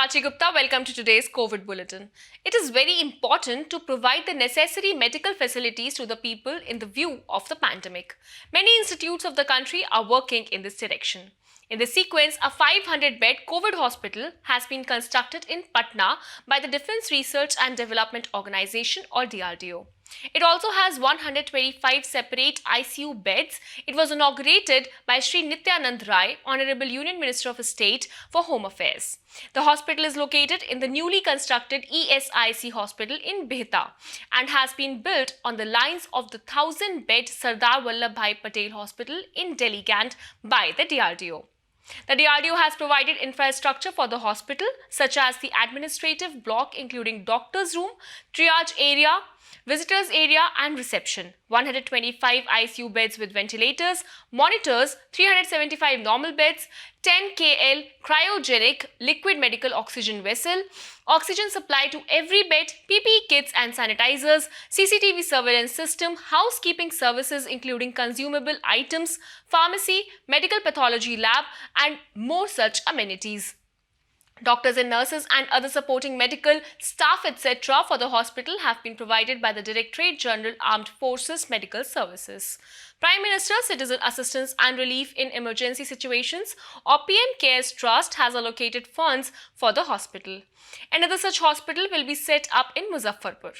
Prachi Gupta. Welcome to today's COVID Bulletin. It is very important to provide the necessary medical facilities to the people in the view of the pandemic. Many institutes of the country are working in this direction. In this sequence, a 500-bed COVID hospital has been constructed in Patna by the Defence Research and Development Organisation or DRDO. It also has 125 separate ICU beds. It was inaugurated by Sri Nityanand Rai, Honorable Union Minister of State for Home Affairs. The hospital is located in the newly constructed ESIC hospital in Behta and has been built on the lines of the 1,000-bed Sardar Vallabhbhai Patel Hospital in Delhi Gant by the DRDO. The DRDO has provided infrastructure for the hospital such as the administrative block including doctor's room, triage area, visitors area and reception, 125 ICU beds with ventilators, monitors, 375 normal beds, 10 KL cryogenic liquid medical oxygen vessel, oxygen supply to every bed, PPE kits and sanitizers, CCTV surveillance system, housekeeping services including consumable items, pharmacy, medical pathology lab and more such amenities. Doctors and nurses and other supporting medical staff etc. for the hospital have been provided by the Directorate General Armed Forces Medical Services. Prime Minister Citizen Assistance and Relief in Emergency Situations or PM CARES Trust has allocated funds for the hospital. Another such hospital will be set up in Muzaffarpur.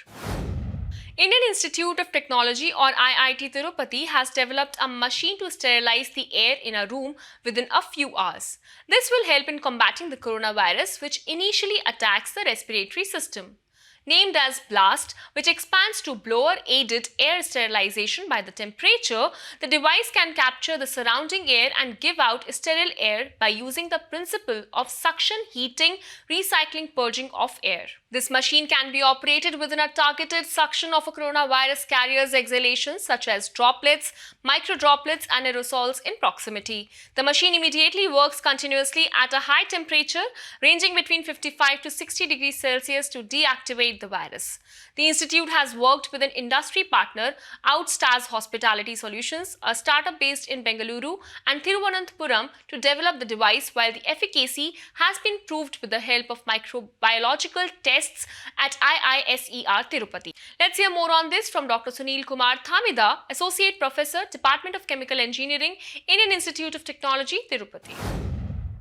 Indian Institute of Technology or IIT Tirupati has developed a machine to sterilize the air in a room within a few hours. This will help in combating the coronavirus, which initially attacks the respiratory system. Named as BLAST, which expands to blower-aided air sterilization by the temperature, the device can capture the surrounding air and give out sterile air by using the principle of suction, heating, recycling, purging of air. This machine can be operated within a targeted suction of a coronavirus carrier's exhalations such as droplets, microdroplets and aerosols in proximity. The machine immediately works continuously at a high temperature ranging between 55 to 60 degrees Celsius to deactivate the virus. The institute has worked with an industry partner, Outstars Hospitality Solutions, a startup based in Bengaluru and Thiruvananthapuram, to develop the device, while the efficacy has been proved with the help of microbiological tests at IISER Tirupati. Let's hear more on this from Dr. Sunil Kumar Thamida, Associate Professor, Department of Chemical Engineering, Indian Institute of Technology, Tirupati.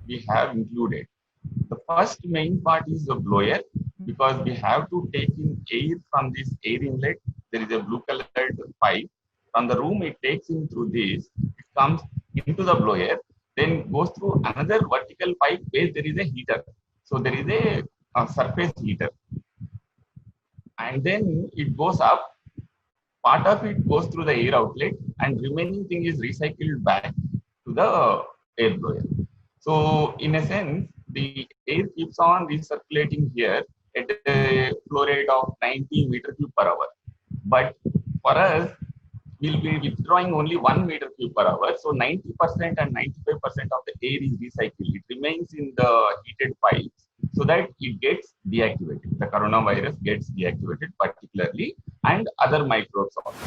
We have included. The first main part is the blower, because we have to take in air from this air inlet. There is a blue colored pipe. From the room, it takes in through this. It comes into the blower, then goes through another vertical pipe where there is a heater. So there is a surface heater. And then it goes up. Part of it goes through the air outlet and remaining thing is recycled back to the air blower. So in a sense, the air keeps on recirculating here at a flow rate of 90 meter cube per hour. But for us, we'll be withdrawing only 1 meter cube per hour. So 90% and 95% of the air is recycled. It remains in the heated pipes so that it gets deactivated. The coronavirus gets deactivated particularly and other microbes also.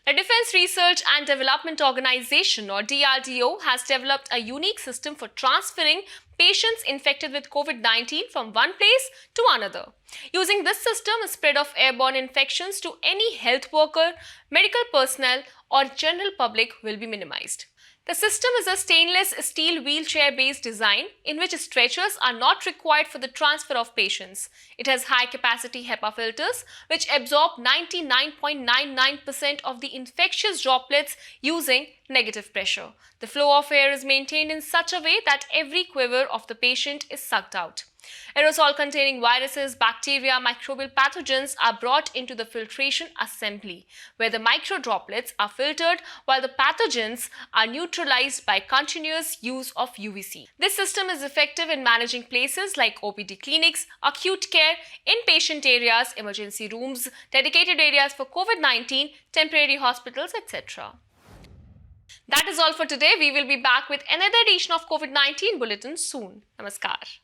The Defence Research and Development Organisation or DRDO has developed a unique system for transferring patients infected with COVID-19 from one place to another. Using this system, a spread of airborne infections to any health worker, medical personnel or general public will be minimized. The system is a stainless steel wheelchair-based design in which stretchers are not required for the transfer of patients. It has high-capacity HEPA filters which absorb 99.99% of the infectious droplets using negative pressure. The flow of air is maintained in such a way that every quiver of the patient is sucked out. Aerosol-containing viruses, bacteria, microbial pathogens are brought into the filtration assembly, where the microdroplets are filtered while the pathogens are neutralized by continuous use of UVC. This system is effective in managing places like OPD clinics, acute care, inpatient areas, emergency rooms, dedicated areas for COVID-19, temporary hospitals, etc. That is all for today. We will be back with another edition of COVID-19 Bulletin soon. Namaskar.